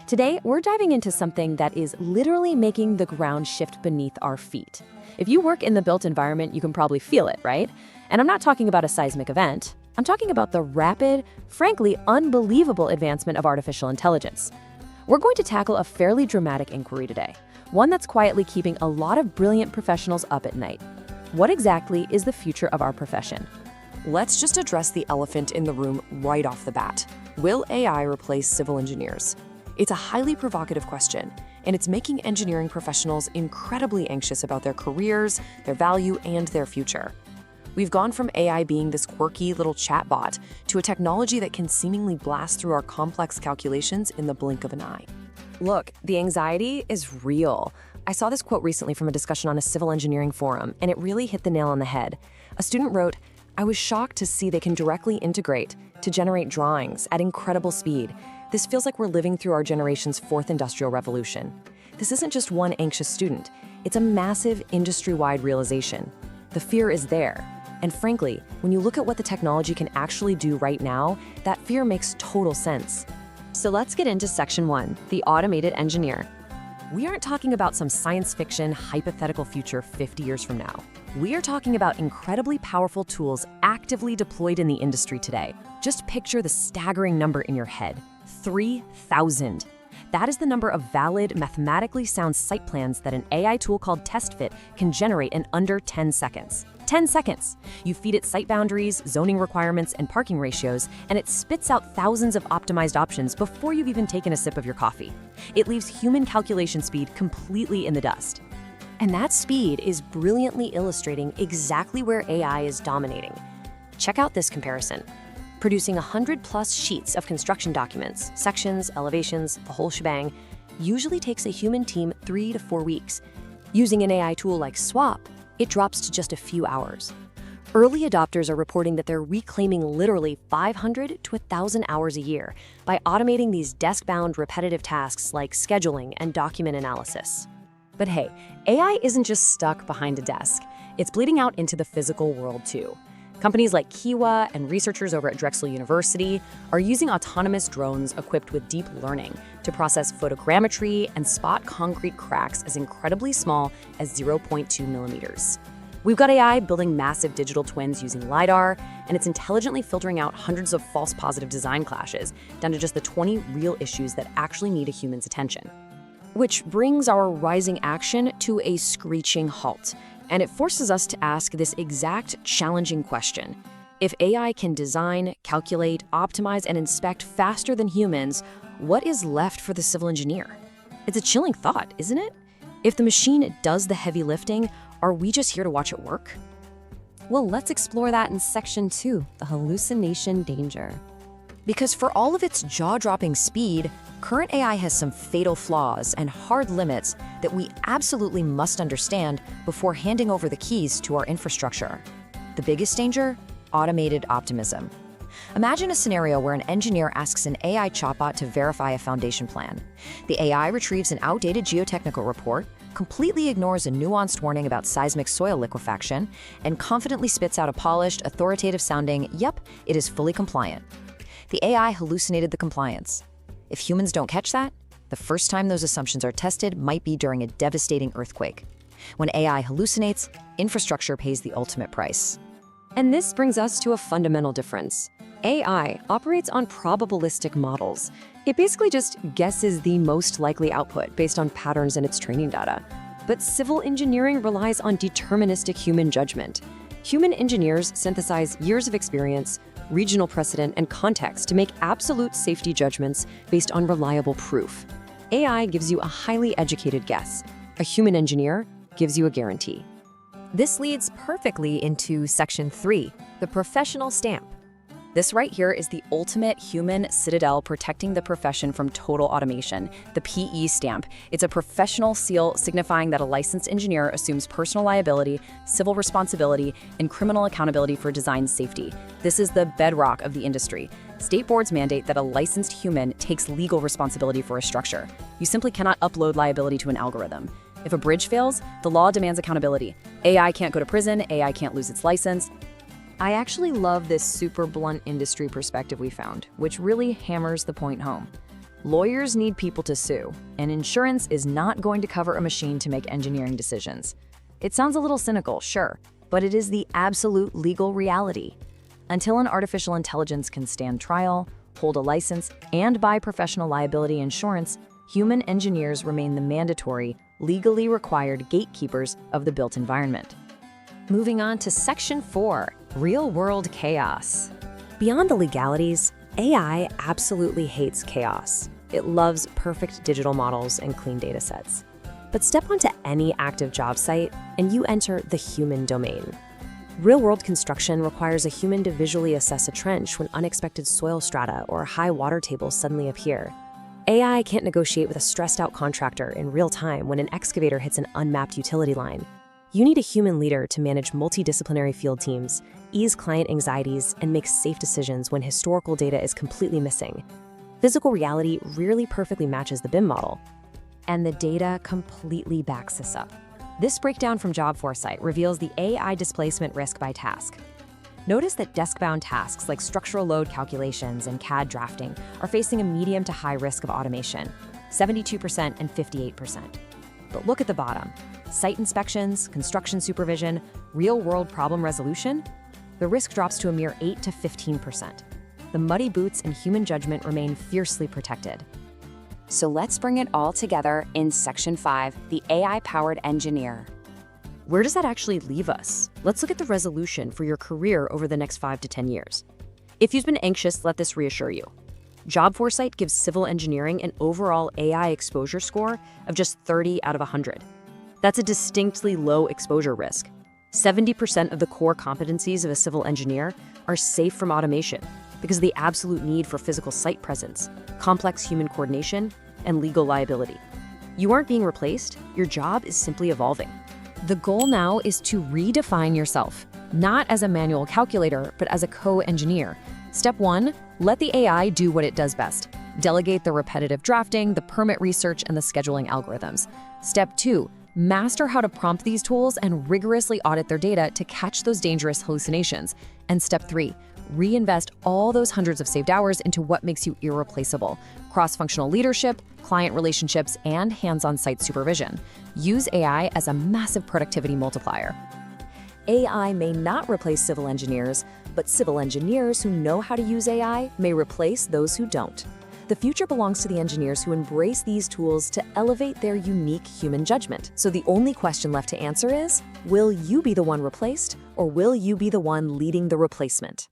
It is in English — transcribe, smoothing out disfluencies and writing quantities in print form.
Today, we're diving into something that is literally making the ground shift beneath our feet. If you work in the built environment, you can probably feel it, right? And I'm not talking about a seismic event. I'm talking about the rapid, frankly unbelievable advancement of artificial intelligence. We're going to tackle a fairly dramatic inquiry today, one that's quietly keeping a lot of brilliant professionals up at night. What exactly is the future of our profession? Let's just address the elephant in the room right off the bat. Will AI replace civil engineers? It's a highly provocative question, and it's making engineering professionals incredibly anxious about their careers, their value, and their future. We've gone from AI being this quirky little chatbot to a technology that can seemingly blast through our complex calculations in the blink of an eye. Look, the anxiety is real. I saw this quote recently from a discussion on a civil engineering forum, and it really hit the nail on the head. A student wrote, "I was shocked to see they can directly integrate to generate drawings at incredible speed. This feels like we're living through our generation's fourth industrial revolution." This isn't just one anxious student. It's a massive industry-wide realization. The fear is there. And frankly, when you look at what the technology can actually do right now, that fear makes total sense. So let's get into section 1, the automated engineer. We aren't talking about some science fiction, hypothetical future 50 years from now. We are talking about incredibly powerful tools actively deployed in the industry today. Just picture the staggering number in your head, 3,000. That is the number of valid, mathematically sound site plans that an AI tool called TestFit can generate in under 10 seconds. 10 seconds. You feed it site boundaries, zoning requirements, and parking ratios, and it spits out thousands of optimized options before you've even taken a sip of your coffee. It leaves human calculation speed completely in the dust. And that speed is brilliantly illustrating exactly where AI is dominating. Check out this comparison. Producing 100+ sheets of construction documents, sections, elevations, the whole shebang, usually takes a human team 3 to 4 weeks. Using an AI tool like Swap, it drops to just a few hours. Early adopters are reporting that they're reclaiming literally 500 to 1,000 hours a year by automating these desk-bound repetitive tasks like scheduling and document analysis. But hey, AI isn't just stuck behind a desk. It's bleeding out into the physical world too. Companies like Kiwa and researchers over at Drexel University are using autonomous drones equipped with deep learning to process photogrammetry and spot concrete cracks as incredibly small as 0.2 millimeters. We've got AI building massive digital twins using LiDAR, and it's intelligently filtering out hundreds of false positive design clashes down to just the 20 real issues that actually need a human's attention. Which brings our rising action to a screeching halt. And it forces us to ask this exact challenging question. If AI can design, calculate, optimize, and inspect faster than humans, what is left for the civil engineer? It's a chilling thought, isn't it? If the machine does the heavy lifting, are we just here to watch it work? Well, let's explore that in section 2, the hallucination danger. Because for all of its jaw-dropping speed, current AI has some fatal flaws and hard limits that we absolutely must understand before handing over the keys to our infrastructure. The biggest danger? Automated optimism. Imagine a scenario where an engineer asks an AI chatbot to verify a foundation plan. The AI retrieves an outdated geotechnical report, completely ignores a nuanced warning about seismic soil liquefaction, and confidently spits out a polished, authoritative-sounding, "Yep, it is fully compliant." The AI hallucinated the compliance. If humans don't catch that, the first time those assumptions are tested might be during a devastating earthquake. When AI hallucinates, infrastructure pays the ultimate price. And this brings us to a fundamental difference. AI operates on probabilistic models. It basically just guesses the most likely output based on patterns in its training data. But civil engineering relies on deterministic human judgment. Human engineers synthesize years of experience, regional precedent, and context to make absolute safety judgments based on reliable proof. AI gives you a highly educated guess. A human engineer gives you a guarantee. This leads perfectly into section 3, the professional stamp. This right here is the ultimate human citadel protecting the profession from total automation, the PE stamp. It's a professional seal signifying that a licensed engineer assumes personal liability, civil responsibility, and criminal accountability for design safety. This is the bedrock of the industry. State boards mandate that a licensed human takes legal responsibility for a structure. You simply cannot upload liability to an algorithm. If a bridge fails, the law demands accountability. AI can't go to prison, AI can't lose its license. I actually love this super blunt industry perspective we found, which really hammers the point home. Lawyers need people to sue, and insurance is not going to cover a machine to make engineering decisions. It sounds a little cynical, sure, but it is the absolute legal reality. Until an artificial intelligence can stand trial, hold a license, and buy professional liability insurance, human engineers remain the mandatory, legally required gatekeepers of the built environment. Moving on to Section 4, Real-World Chaos. Beyond the legalities, AI absolutely hates chaos. It loves perfect digital models and clean data sets. But step onto any active job site, and you enter the human domain. Real-world construction requires a human to visually assess a trench when unexpected soil strata or high water tables suddenly appear. AI can't negotiate with a stressed-out contractor in real time when an excavator hits an unmapped utility line. You need a human leader to manage multidisciplinary field teams, ease client anxieties, and make safe decisions when historical data is completely missing. Physical reality rarely perfectly matches the BIM model, and the data completely backs this up. This breakdown from Job Foresight reveals the AI displacement risk by task. Notice that desk-bound tasks like structural load calculations and CAD drafting are facing a medium to high risk of automation, 72% and 58%. But look at the bottom. Site inspections, construction supervision, real-world problem resolution, the risk drops to a mere 8 to 15%. The muddy boots and human judgment remain fiercely protected. So let's bring it all together in Section 5, the AI-powered engineer. Where does that actually leave us? Let's look at the resolution for your career over the next 5 to 10 years. If you've been anxious, let this reassure you. Job Foresight gives civil engineering an overall AI exposure score of just 30 out of 100. That's a distinctly low exposure risk. 70% of the core competencies of a civil engineer are safe from automation because of the absolute need for physical site presence, complex human coordination, and legal liability. You aren't being replaced, your job is simply evolving. The goal now is to redefine yourself, not as a manual calculator, but as a co-engineer. Step 1, let the AI do what it does best. Delegate the repetitive drafting, the permit research, and the scheduling algorithms. Step 2, master how to prompt these tools and rigorously audit their data to catch those dangerous hallucinations. And Step 3, reinvest all those hundreds of saved hours into what makes you irreplaceable: cross-functional leadership, client relationships, and hands-on site supervision. Use AI as a massive productivity multiplier. AI may not replace civil engineers, but civil engineers who know how to use AI may replace those who don't. The future belongs to the engineers who embrace these tools to elevate their unique human judgment. So the only question left to answer is, will you be the one replaced, or will you be the one leading the replacement?